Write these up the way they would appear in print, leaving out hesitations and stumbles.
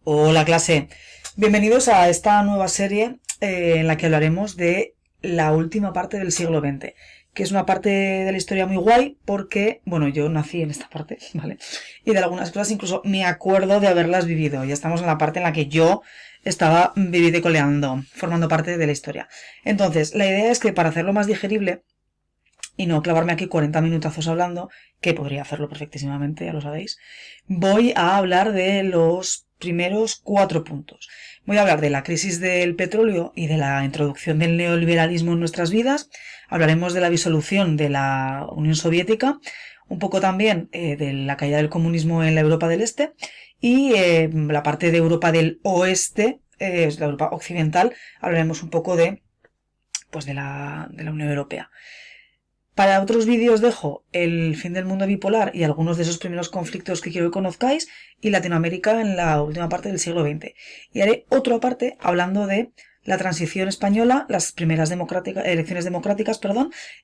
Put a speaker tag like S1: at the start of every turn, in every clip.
S1: Hola clase, bienvenidos a esta nueva serie en la que hablaremos de la última parte del siglo XX, que es una parte de la historia muy guay porque, bueno, yo nací en esta parte, ¿vale? Y de algunas cosas incluso me acuerdo de haberlas vivido. Ya estamos en la parte en la que yo estaba viviendo y coleando, formando parte de la historia. Entonces, la idea es que para hacerlo más digerible y no clavarme aquí 40 minutazos hablando, que podría hacerlo perfectísimamente, ya lo sabéis, voy a hablar de los primeros 4 puntos. Voy a hablar de la crisis del petróleo y de la introducción del neoliberalismo en nuestras vidas. Hablaremos de la disolución de la Unión Soviética, un poco también de la caída del comunismo en la Europa del Este y la parte de Europa del Oeste, la Europa occidental, hablaremos un poco de, pues de la Unión Europea. Para otros vídeos dejo el fin del mundo bipolar y algunos de esos primeros conflictos que quiero que conozcáis y Latinoamérica en la última parte del siglo XX. Y haré otra parte hablando de la transición española, las primeras elecciones democráticas,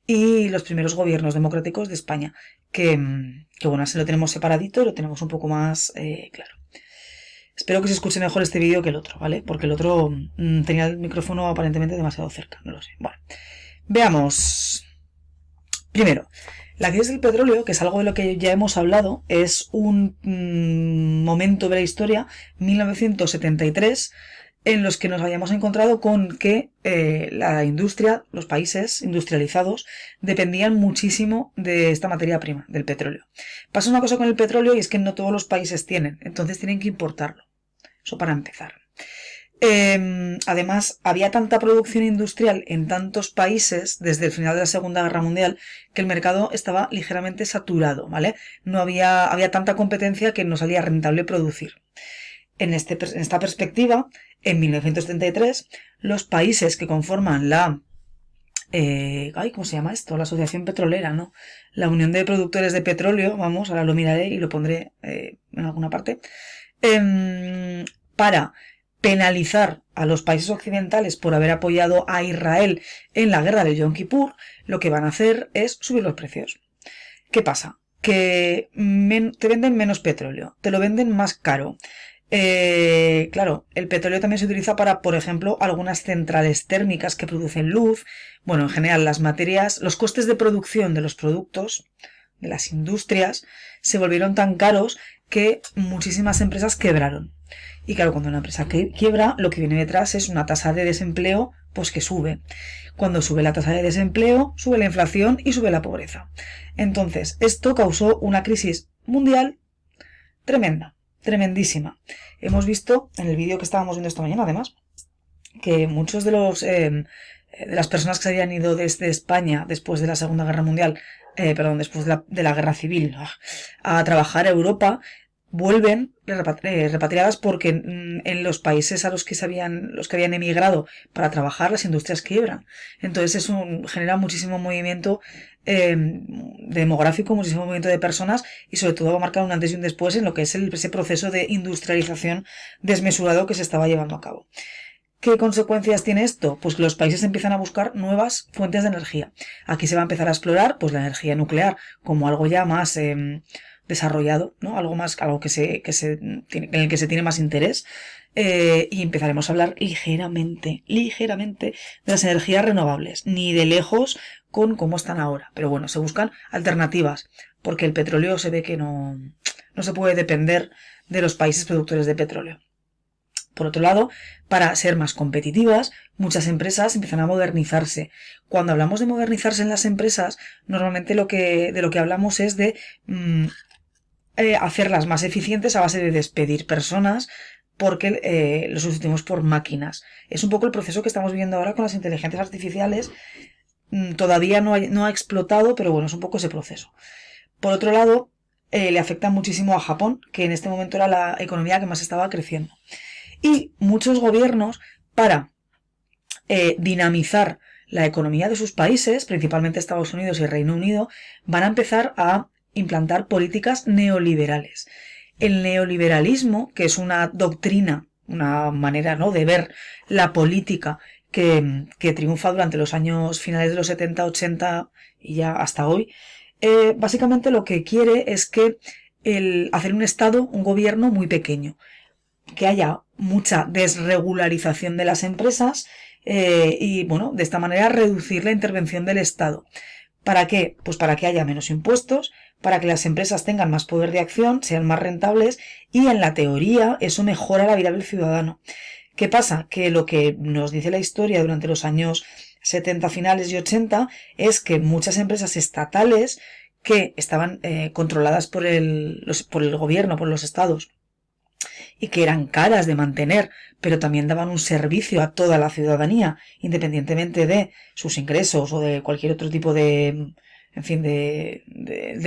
S1: y los primeros gobiernos democráticos de España, que bueno, así lo tenemos separadito y lo tenemos un poco más claro. Espero que se escuche mejor este vídeo que el otro, ¿vale? Porque el otro tenía el micrófono aparentemente demasiado cerca, no lo sé. Bueno, veamos. Primero, la crisis del petróleo, que es algo de lo que ya hemos hablado, es un momento de la historia, 1973, en los que nos habíamos encontrado con que la industria, los países industrializados, dependían muchísimo de esta materia prima, del petróleo. Pasa una cosa con el petróleo y es que no todos los países tienen, entonces tienen que importarlo. Eso para empezar. Además, había tanta producción industrial en tantos países desde el final de la Segunda Guerra Mundial que el mercado estaba ligeramente saturado, ¿vale? No había tanta competencia que no salía rentable producir. En esta perspectiva, en 1973, los países que conforman la ¿cómo se llama esto? La Asociación Petrolera, ¿no? La Unión de Productores de Petróleo, vamos, ahora lo miraré y lo pondré en alguna parte, para penalizar a los países occidentales por haber apoyado a Israel en la guerra de Yom Kippur, lo que van a hacer es subir los precios. ¿Qué pasa? Que te venden menos petróleo, te lo venden más caro. Claro, el petróleo también se utiliza para, por ejemplo, algunas centrales térmicas que producen luz. Bueno, en general, las materias, los costes de producción de los productos, de las industrias, se volvieron tan caros que muchísimas empresas quebraron. Y claro, cuando una empresa quiebra, lo que viene detrás es una tasa de desempleo, pues que sube. Cuando sube la tasa de desempleo, sube la inflación y sube la pobreza. Entonces, esto causó una crisis mundial tremenda, tremendísima. Hemos visto en el vídeo que estábamos viendo esta mañana, además, que muchos de las personas que se habían ido desde España después de la Segunda Guerra Mundial, después de la Guerra Civil, a trabajar a Europa, vuelven repatriadas porque en los países a los que habían emigrado para trabajar, las industrias quiebran. Entonces genera muchísimo movimiento demográfico, muchísimo movimiento de personas y sobre todo va a marcar un antes y un después en lo que es ese proceso de industrialización desmesurado que se estaba llevando a cabo. ¿Qué consecuencias tiene esto? Pues que los países empiezan a buscar nuevas fuentes de energía. Aquí se va a empezar a explorar pues la energía nuclear como algo ya más desarrollado, ¿no? Algo en el que se tiene más interés. Y empezaremos a hablar ligeramente de las energías renovables, ni de lejos con cómo están ahora. Pero bueno, se buscan alternativas, porque el petróleo se ve que no se puede depender de los países productores de petróleo. Por otro lado, para ser más competitivas, muchas empresas empiezan a modernizarse. Cuando hablamos de modernizarse en las empresas, normalmente de lo que hablamos es de hacerlas más eficientes a base de despedir personas porque lo sustituimos por máquinas. Es un poco el proceso que estamos viviendo ahora con las inteligencias artificiales. Todavía no ha explotado, pero bueno, es un poco ese proceso. Por otro lado, le afecta muchísimo a Japón, que en este momento era la economía que más estaba creciendo. Y muchos gobiernos, para dinamizar la economía de sus países, principalmente Estados Unidos y Reino Unido, van a empezar a implantar políticas neoliberales. El neoliberalismo, que es una doctrina, una manera, ¿no?, de ver la política que triunfa durante los años finales de los 70, 80 y ya hasta hoy, básicamente lo que quiere es que hacer un Estado, un gobierno muy pequeño. que haya mucha desregularización de las empresas y, bueno, de esta manera reducir la intervención del Estado. ¿Para qué? Pues para que haya menos impuestos, para que las empresas tengan más poder de acción, sean más rentables y en la teoría eso mejora la vida del ciudadano. ¿Qué pasa? Que lo que nos dice la historia durante los años 70 finales y 80 es que muchas empresas estatales que estaban controladas por el gobierno, por los estados, y que eran caras de mantener, pero también daban un servicio a toda la ciudadanía, independientemente de sus ingresos o de cualquier otro tipo de, en fin, de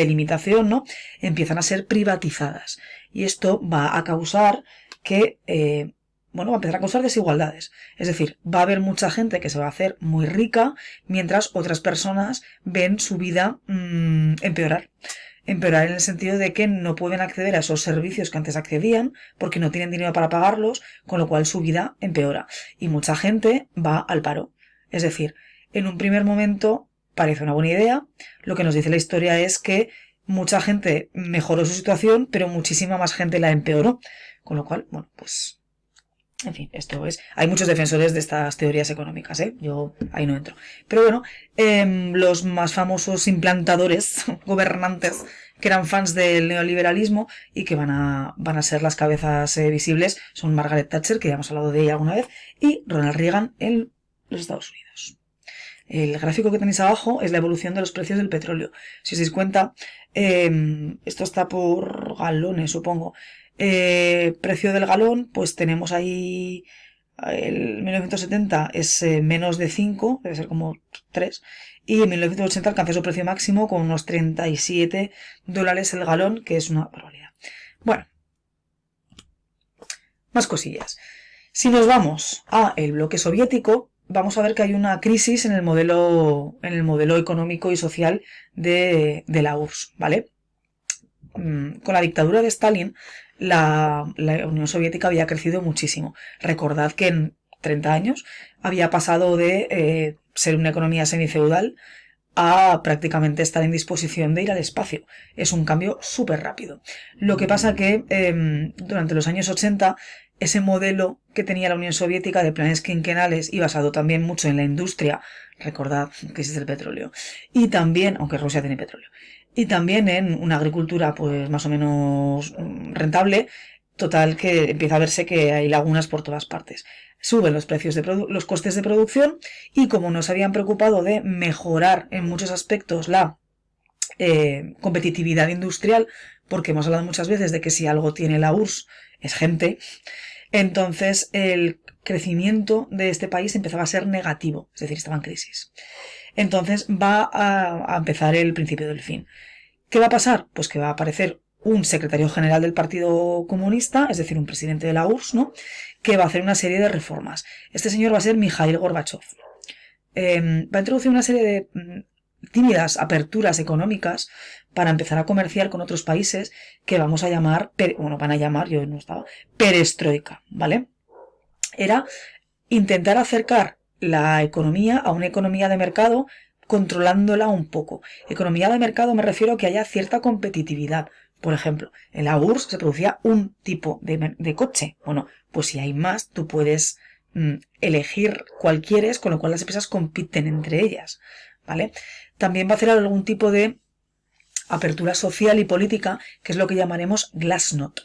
S1: limitación, ¿no? Empiezan a ser privatizadas. Y esto va a causar que, va a empezar a causar desigualdades. Es decir, va a haber mucha gente que se va a hacer muy rica, mientras otras personas ven su vida empeorar. Empeorar en el sentido de que no pueden acceder a esos servicios que antes accedían porque no tienen dinero para pagarlos, con lo cual su vida empeora. Y mucha gente va al paro. Es decir, en un primer momento parece una buena idea. Lo que nos dice la historia es que mucha gente mejoró su situación, pero muchísima más gente la empeoró. Con lo cual, en fin, esto es... Hay muchos defensores de estas teorías económicas, yo ahí no entro. Pero bueno, los más famosos implantadores, gobernantes, que eran fans del neoliberalismo y que van a ser las cabezas visibles, son Margaret Thatcher, que ya hemos hablado de ella alguna vez, y Ronald Reagan en los Estados Unidos. El gráfico que tenéis abajo es la evolución de los precios del petróleo. Si os dais cuenta, esto está por galones, supongo. Precio del galón, pues tenemos ahí el 1970 es menos de 5, debe ser como 3, y en 1980 alcanzó su precio máximo con unos $37 el galón, que es una barbaridad. Bueno, más cosillas. Si nos vamos a el bloque soviético, vamos a ver que hay una crisis en el modelo económico y social de la URSS, ¿vale? Con la dictadura de Stalin, la Unión Soviética había crecido muchísimo. Recordad que en 30 años había pasado de ser una economía semifeudal a prácticamente estar en disposición de ir al espacio. Es un cambio súper rápido. Lo que pasa que durante los años 80 ese modelo que tenía la Unión Soviética de planes quinquenales y basado también mucho en la industria, recordad que existe el petróleo, y también, aunque Rusia tiene petróleo, y también en una agricultura pues más o menos rentable, total que empieza a verse que hay lagunas por todas partes. Suben los precios los costes de producción y como no se habían preocupado de mejorar en muchos aspectos la competitividad industrial, porque hemos hablado muchas veces de que si algo tiene la URSS es gente, entonces el crecimiento de este país empezaba a ser negativo, es decir, estaba en crisis. Entonces va a empezar el principio del fin. ¿Qué va a pasar? Pues que va a aparecer un secretario general del Partido Comunista, es decir, un presidente de la URSS, ¿no?, que va a hacer una serie de reformas. Este señor va a ser Mikhail Gorbachev. Va a introducir una serie de tímidas aperturas económicas para empezar a comerciar con otros países que vamos a llamar, van a llamar, yo no estaba, perestroika, ¿vale? Era intentar acercar la economía a una economía de mercado, controlándola un poco. Economía de mercado me refiero a que haya cierta competitividad. Por ejemplo, en la URSS se producía un tipo de coche. Bueno, pues si hay más, tú puedes elegir cuál quieres, con lo cual las empresas compiten entre ellas, ¿vale? También va a hacer algún tipo de apertura social y política, que es lo que llamaremos glasnost.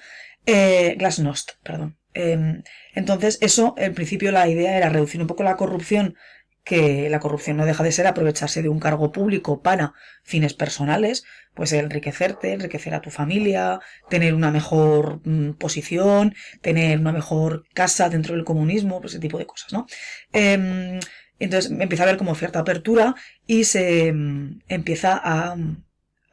S1: Entonces, eso, en principio, la idea era reducir un poco la corrupción, que la corrupción no deja de ser aprovecharse de un cargo público para fines personales, pues enriquecerte, enriquecer a tu familia, tener una mejor posición, tener una mejor casa dentro del comunismo, pues ese tipo de cosas, ¿no? Entonces empieza a haber como cierta apertura y se empieza a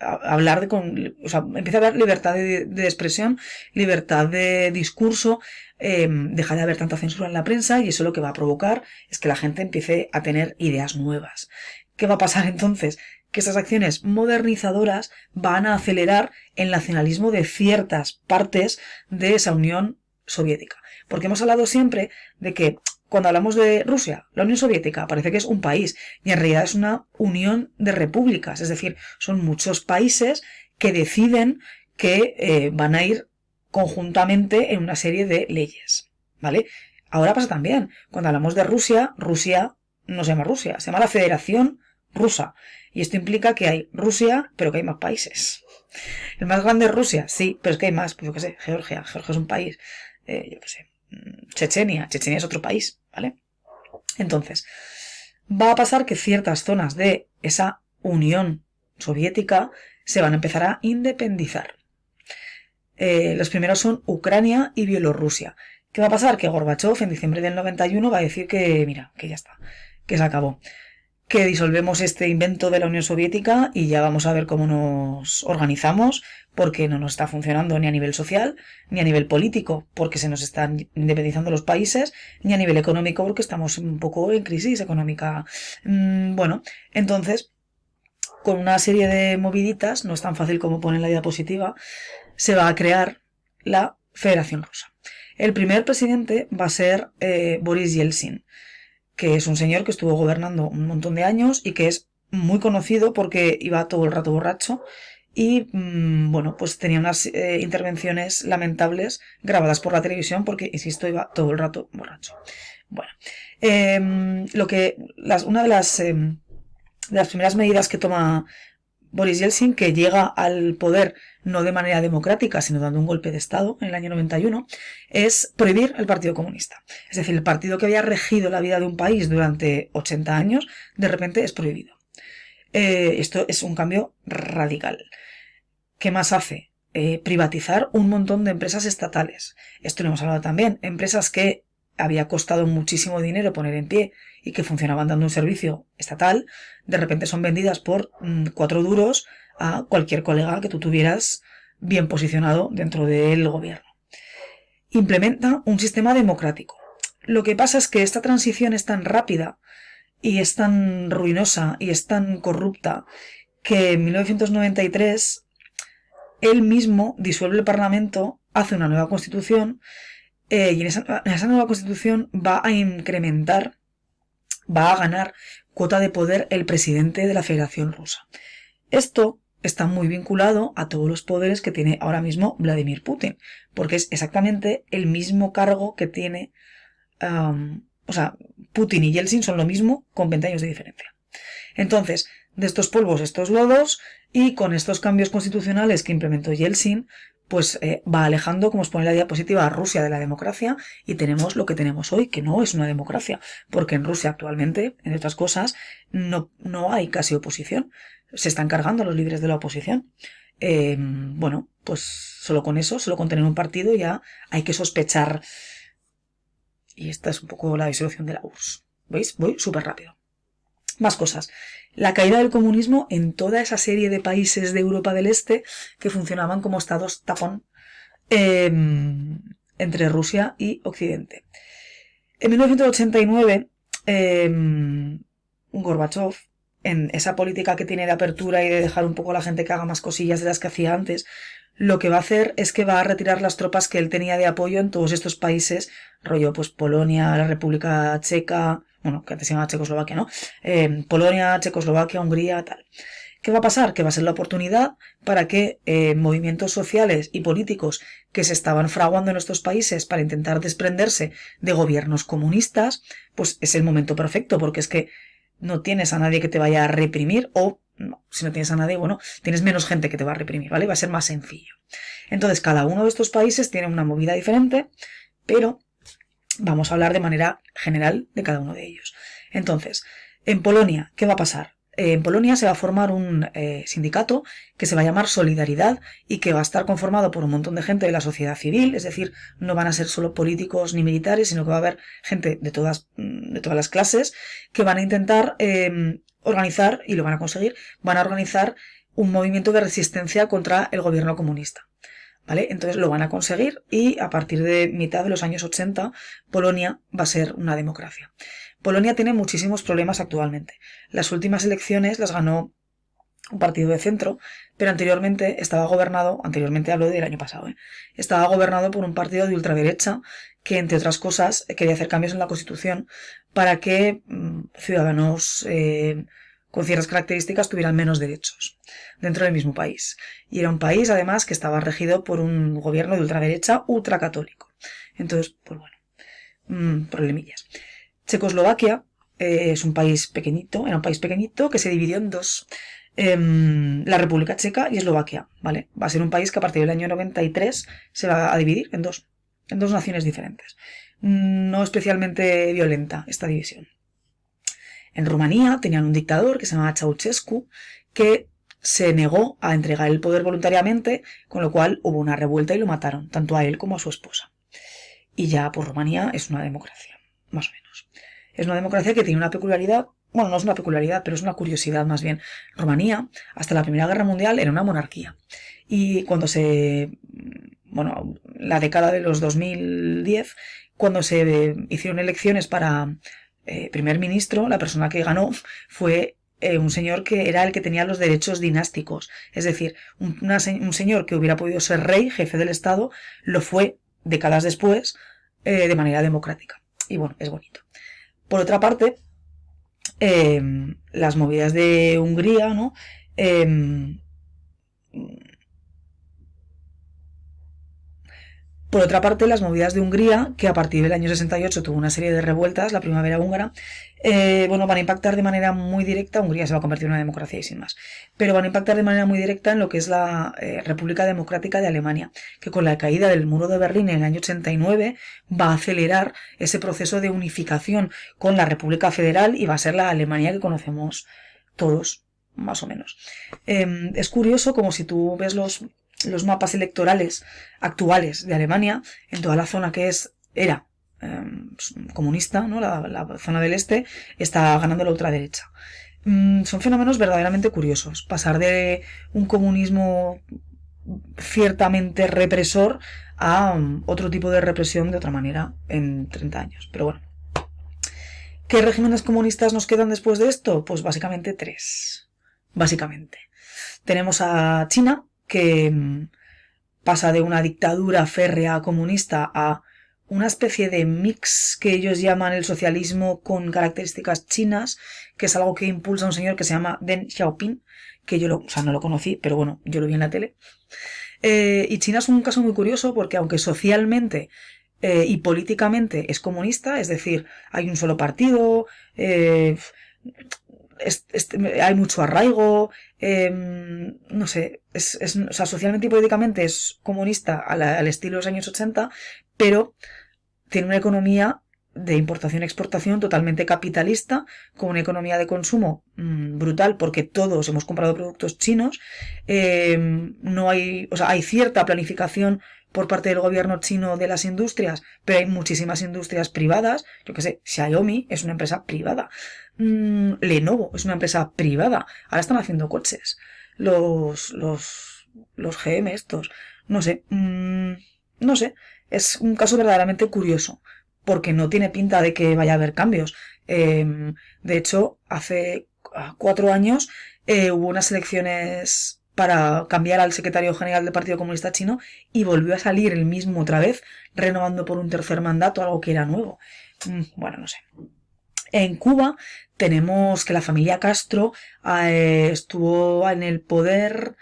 S1: hablar empieza a haber libertad de expresión, libertad de discurso, deja de haber tanta censura en la prensa y eso lo que va a provocar es que la gente empiece a tener ideas nuevas. ¿Qué va a pasar entonces? Que esas acciones modernizadoras van a acelerar el nacionalismo de ciertas partes de esa Unión Soviética. Porque hemos hablado siempre de que cuando hablamos de Rusia, la Unión Soviética parece que es un país y en realidad es una unión de repúblicas, es decir, son muchos países que deciden que van a ir conjuntamente en una serie de leyes, ¿vale? Ahora pasa también, cuando hablamos de Rusia, Rusia no se llama Rusia, se llama la Federación Rusa. Y esto implica que hay Rusia, pero que hay más países. El más grande es Rusia, sí, pero es que hay más, pues yo qué sé, Georgia es un país, yo qué sé, Chechenia es otro país, ¿vale? Entonces, va a pasar que ciertas zonas de esa Unión Soviética se van a empezar a independizar. Los primeros son Ucrania y Bielorrusia. ¿Qué va a pasar? Que Gorbachev en diciembre del 91 va a decir que, mira, que ya está, que se acabó, que disolvemos este invento de la Unión Soviética y ya vamos a ver cómo nos organizamos, porque no nos está funcionando ni a nivel social, ni a nivel político, porque se nos están independizando los países, ni a nivel económico, porque estamos un poco en crisis económica. Bueno, entonces, con una serie de moviditas, no es tan fácil como pone en la diapositiva, se va a crear la Federación Rusa. El primer presidente va a ser Boris Yeltsin, que es un señor que estuvo gobernando un montón de años y que es muy conocido porque iba todo el rato borracho y, bueno, pues tenía unas intervenciones lamentables grabadas por la televisión porque, insisto, iba todo el rato borracho. Bueno, una de las primeras medidas que toma Boris Yeltsin, que llega al poder no de manera democrática, sino dando un golpe de Estado en el año 91, es prohibir el Partido Comunista. Es decir, el partido que había regido la vida de un país durante 80 años, de repente es prohibido. Esto es un cambio radical. ¿Qué más hace? Privatizar un montón de empresas estatales. Esto lo hemos hablado también. Empresas que había costado muchísimo dinero poner en pie y que funcionaban dando un servicio estatal, de repente son vendidas por 4 duros a cualquier colega que tú tuvieras bien posicionado dentro del gobierno. Implementa un sistema democrático. Lo que pasa es que esta transición es tan rápida y es tan ruinosa y es tan corrupta que en 1993 él mismo disuelve el Parlamento, hace una nueva constitución y en esa nueva constitución va a incrementar, va a ganar cuota de poder el presidente de la Federación Rusa. Esto está muy vinculado a todos los poderes que tiene ahora mismo Vladimir Putin, porque es exactamente el mismo cargo que tiene, Putin y Yeltsin son lo mismo con 20 años de diferencia. Entonces, de estos polvos, estos lodos, y con estos cambios constitucionales que implementó Yeltsin, pues va alejando, como os pone la diapositiva, a Rusia de la democracia y tenemos lo que tenemos hoy, que no es una democracia, porque en Rusia actualmente, entre otras cosas, no hay casi oposición. Se están cargando los líderes de la oposición. Bueno, pues solo con eso, solo con tener un partido ya hay que sospechar. Y esta es un poco la disolución de la URSS. ¿Veis? Voy súper rápido. Más cosas. La caída del comunismo en toda esa serie de países de Europa del Este que funcionaban como estados tapón entre Rusia y Occidente. En 1989, Gorbachev, en esa política que tiene de apertura y de dejar un poco a la gente que haga más cosillas de las que hacía antes, lo que va a hacer es que va a retirar las tropas que él tenía de apoyo en todos estos países, rollo pues Polonia, la República Checa, bueno, que antes se llamaba Checoslovaquia, ¿no? Polonia, Checoslovaquia, Hungría, tal. ¿Qué va a pasar? Que va a ser la oportunidad para que movimientos sociales y políticos que se estaban fraguando en estos países para intentar desprenderse de gobiernos comunistas, pues es el momento perfecto, porque es que no tienes a nadie que te vaya a reprimir, o no, si no tienes a nadie, bueno, tienes menos gente que te va a reprimir, ¿vale? Va a ser más sencillo. Entonces, cada uno de estos países tiene una movida diferente, pero vamos a hablar de manera general de cada uno de ellos. Entonces, en Polonia, ¿qué va a pasar? En Polonia se va a formar un sindicato que se va a llamar Solidaridad y que va a estar conformado por un montón de gente de la sociedad civil, es decir, no van a ser solo políticos ni militares, sino que va a haber gente de todas las clases que van a intentar organizar, y lo van a conseguir, van a organizar un movimiento de resistencia contra el gobierno comunista. ¿Vale? Entonces lo van a conseguir y a partir de mitad de los años 80 Polonia va a ser una democracia. Polonia tiene muchísimos problemas actualmente. Las últimas elecciones las ganó un partido de centro, pero anteriormente hablo del año pasado, estaba gobernado por un partido de ultraderecha que, entre otras cosas, quería hacer cambios en la Constitución para que ciudadanos con ciertas características tuvieran menos derechos dentro del mismo país. Y era un país, además, que estaba regido por un gobierno de ultraderecha ultracatólico. Entonces, pues bueno, problemillas. Checoslovaquia es un país pequeñito, era un país pequeñito que se dividió en dos. La República Checa y Eslovaquia, ¿vale? Va a ser un país que a partir del año 93 se va a dividir en dos naciones diferentes. No especialmente violenta esta división. En Rumanía tenían un dictador que se llamaba Ceausescu, que se negó a entregar el poder voluntariamente, con lo cual hubo una revuelta y lo mataron, tanto a él como a su esposa. Y ya, pues Rumanía es una democracia, más o menos. Es una democracia que tiene una peculiaridad. Bueno, no es una peculiaridad, pero es una curiosidad más bien. Rumanía, hasta la Primera Guerra Mundial, era una monarquía. Y cuando la década de los 2010, cuando se hicieron elecciones para primer ministro, la persona que ganó fue un señor que era el que tenía los derechos dinásticos. Es decir, un señor que hubiera podido ser rey, jefe del Estado, lo fue décadas después de manera democrática. Y bueno, es bonito. Por otra parte, las movidas de Hungría, ¿no? Por otra parte, las movidas de Hungría, que a partir del año 68 tuvo una serie de revueltas, la primavera húngara, van a impactar de manera muy directa. Hungría se va a convertir en una democracia y sin más, pero van a impactar de manera muy directa en lo que es la República Democrática de Alemania, que con la caída del muro de Berlín en el año 89 va a acelerar ese proceso de unificación con la República Federal y va a ser la Alemania que conocemos todos, más o menos. Es curioso como si tú ves los mapas electorales actuales de Alemania, en toda la zona que era comunista, ¿no? La zona del este está ganando la ultraderecha. Son fenómenos verdaderamente curiosos. Pasar de un comunismo ciertamente represor a otro tipo de represión de otra manera en 30 años. Pero bueno. ¿Qué regímenes comunistas nos quedan después de esto? Pues básicamente 3. Básicamente. Tenemos a China, que pasa de una dictadura férrea comunista a una especie de mix que ellos llaman el socialismo con características chinas, que es algo que impulsa un señor que se llama Deng Xiaoping, que yo no lo conocí, pero bueno, yo lo vi en la tele. Y China es un caso muy curioso porque aunque socialmente y políticamente es comunista, es decir, hay un solo partido, hay mucho arraigo, no sé, o sea, socialmente y políticamente es comunista al estilo de los años 80, pero tiene una economía de importación-exportación totalmente capitalista, con una economía de consumo brutal, porque todos hemos comprado productos chinos. No hay, o sea, hay cierta planificación por parte del gobierno chino de las industrias, pero hay muchísimas industrias privadas. Yo qué sé, Xiaomi es una empresa privada. Lenovo es una empresa privada. Ahora están haciendo coches. Los GM estos. No sé. No sé. Es un caso verdaderamente curioso, porque no tiene pinta de que vaya a haber cambios. De hecho, hace 4 años hubo unas elecciones para cambiar al secretario general del Partido Comunista Chino y volvió a salir el mismo otra vez, renovando por un tercer mandato, algo que era nuevo. Bueno, no sé. En Cuba tenemos que la familia Castro estuvo en el poder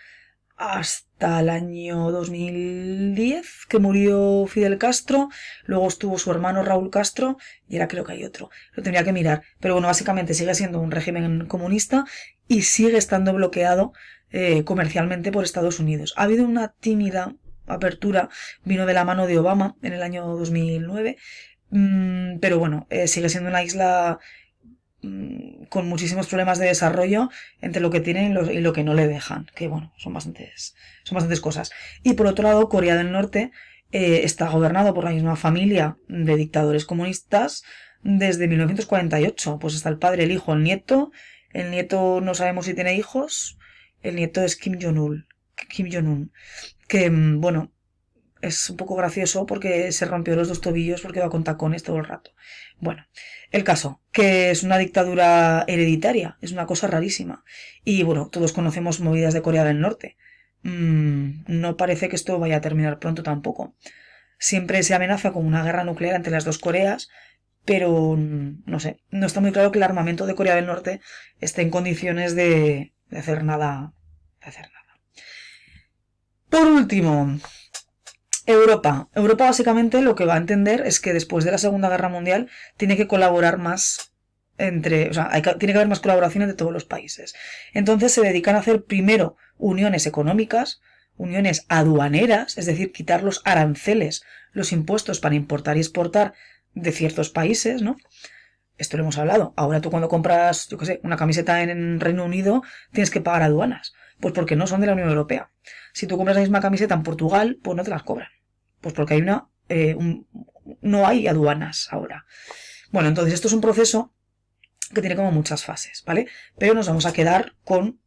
S1: hasta el año 2010, que murió Fidel Castro. Luego estuvo su hermano Raúl Castro y ahora creo que hay otro. Lo tendría que mirar. Pero bueno, básicamente sigue siendo un régimen comunista y sigue estando bloqueado comercialmente por Estados Unidos. Ha habido una tímida apertura, vino de la mano de Obama en el año 2009, pero bueno, sigue siendo una isla con muchísimos problemas de desarrollo entre lo que tienen y lo que no le dejan, que bueno, son bastantes cosas. Y por otro lado, Corea del Norte está gobernado por la misma familia de dictadores comunistas desde 1948. Pues está el padre, el hijo, el nieto. El nieto no sabemos si tiene hijos. El nieto es Kim Jong-un, que bueno, es un poco gracioso porque se rompió los 2 tobillos porque va con tacones todo el rato. Bueno, el caso, que es una dictadura hereditaria, es una cosa rarísima. Y bueno, todos conocemos movidas de Corea del Norte. No parece que esto vaya a terminar pronto tampoco. Siempre se amenaza con una guerra nuclear entre las 2 Coreas, pero no sé, no está muy claro que el armamento de Corea del Norte esté en condiciones de hacer nada. Por último, Europa. Europa básicamente lo que va a entender es que después de la Segunda Guerra Mundial tiene que colaborar más o sea, tiene que haber más colaboración entre todos los países. Entonces se dedican a hacer primero uniones económicas, uniones aduaneras, es decir, quitar los aranceles, los impuestos para importar y exportar de ciertos países, ¿no? Esto lo hemos hablado. Ahora tú cuando compras, yo qué sé, una camiseta en Reino Unido, tienes que pagar aduanas. Pues porque no son de la Unión Europea. Si tú compras la misma camiseta en Portugal, pues no te las cobran. Pues porque hay no hay aduanas ahora. Bueno, entonces esto es un proceso que tiene como muchas fases, ¿vale? Pero nos vamos a quedar con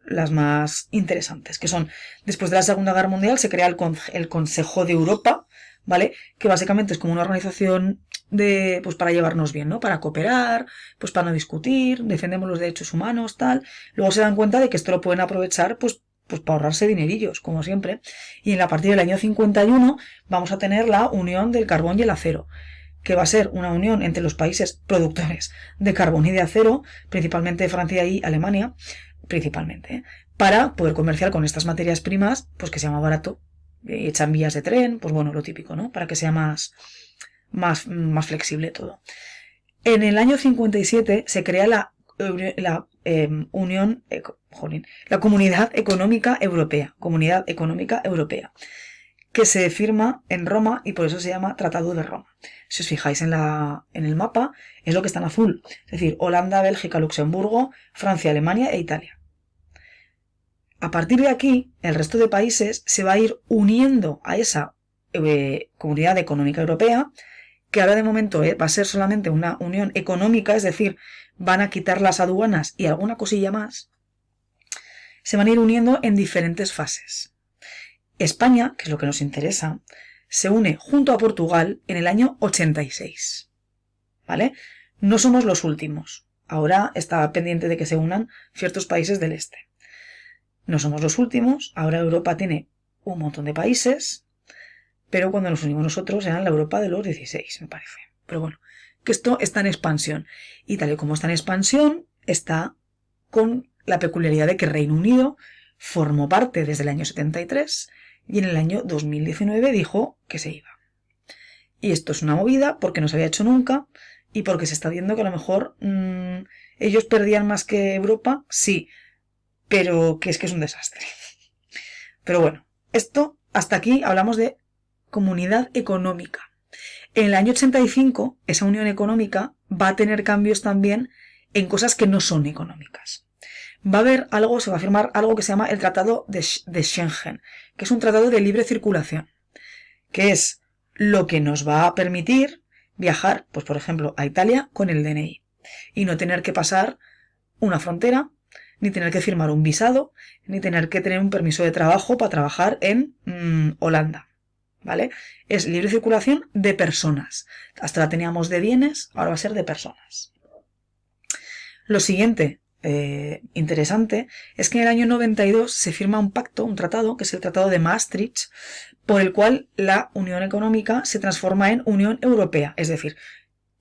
S1: las más interesantes, que son, después de la Segunda Guerra Mundial se crea el Consejo de Europa, ¿vale? Que básicamente es como una organización pues para llevarnos bien, ¿no? Para cooperar, pues para no discutir, defendemos los derechos humanos, tal. Luego se dan cuenta de que esto lo pueden aprovechar, pues para ahorrarse dinerillos, como siempre. Y a partir del año 51 vamos a tener la Unión del Carbón y el Acero, que va a ser una unión entre los países productores de carbón y de acero, principalmente Francia y Alemania, principalmente, para poder comerciar con estas materias primas, pues que sea más barato, echan vías de tren, pues bueno, lo típico, ¿no? Para que sea más flexible todo. En el año 57 se crea la Comunidad Económica Europea, que se firma en Roma y por eso se llama Tratado de Roma. Si os fijáis en el mapa, es lo que está en azul, es decir, Holanda, Bélgica, Luxemburgo, Francia, Alemania e Italia. A partir de aquí, el resto de países se va a ir uniendo a esa Comunidad Económica Europea, que ahora de momento va a ser solamente una unión económica, es decir, van a quitar las aduanas y alguna cosilla más. Se van a ir uniendo en diferentes fases. España, que es lo que nos interesa, se une junto a Portugal en el año 86. ¿Vale? No somos los últimos. Ahora está pendiente de que se unan ciertos países del este. No somos los últimos. Ahora Europa tiene un montón de países, pero cuando nos unimos nosotros era la Europa de los 16, me parece. Pero bueno, que esto está en expansión. Y tal y como está en expansión, está con la peculiaridad de que Reino Unido formó parte desde el año 73 y en el año 2019 dijo que se iba. Y esto es una movida porque no se había hecho nunca y porque se está viendo que a lo mejor ellos perdían más que Europa, sí, pero que es un desastre. Pero bueno, esto hasta aquí hablamos de comunidad económica. En el año 85 esa unión económica va a tener cambios también en cosas que no son económicas. Se va a firmar algo que se llama el Tratado de Schengen, que es un tratado de libre circulación, que es lo que nos va a permitir viajar, pues por ejemplo, a Italia con el DNI y no tener que pasar una frontera, ni tener que firmar un visado, ni tener que tener un permiso de trabajo para trabajar en Holanda, ¿vale? Es libre circulación de personas. Hasta la teníamos de bienes, ahora va a ser de personas. Lo siguiente interesante es que en el año 92 se firma un tratado, que es el Tratado de Maastricht, por el cual la Unión Económica se transforma en Unión Europea, es decir,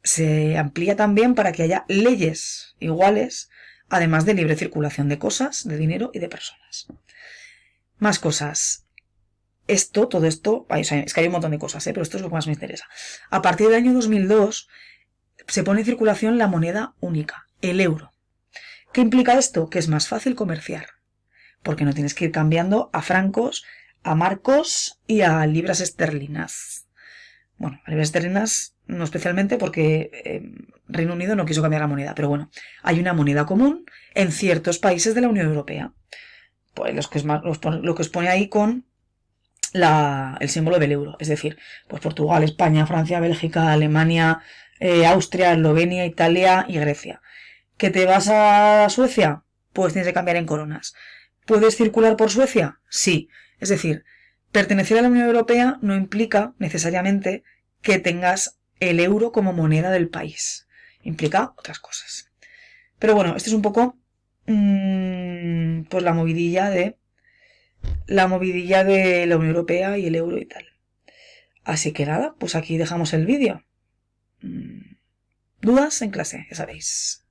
S1: se amplía también para que haya leyes iguales, además de libre circulación de cosas, de dinero y de personas. Más cosas. Todo esto, es que hay un montón de cosas, pero esto es lo que más me interesa. A partir del año 2002 se pone en circulación la moneda única, el euro. ¿Qué implica esto? Que es más fácil comerciar, porque no tienes que ir cambiando a francos, a marcos y a libras esterlinas. Bueno, a libras esterlinas no especialmente porque Reino Unido no quiso cambiar la moneda, pero bueno, hay una moneda común en ciertos países de la Unión Europea. Pues lo que os pone ahí con el símbolo del euro, es decir, pues Portugal, España, Francia, Bélgica, Alemania, Austria, Eslovenia, Italia y Grecia. ¿Que te vas a Suecia? Pues tienes que cambiar en coronas. ¿Puedes circular por Suecia? Sí. Es decir, pertenecer a la Unión Europea no implica necesariamente que tengas el euro como moneda del país. Implica otras cosas. Pero bueno, esto es un poco pues la movidilla de la Unión Europea y el euro y tal. Así que nada, pues aquí dejamos el vídeo. Dudas en clase, ya sabéis.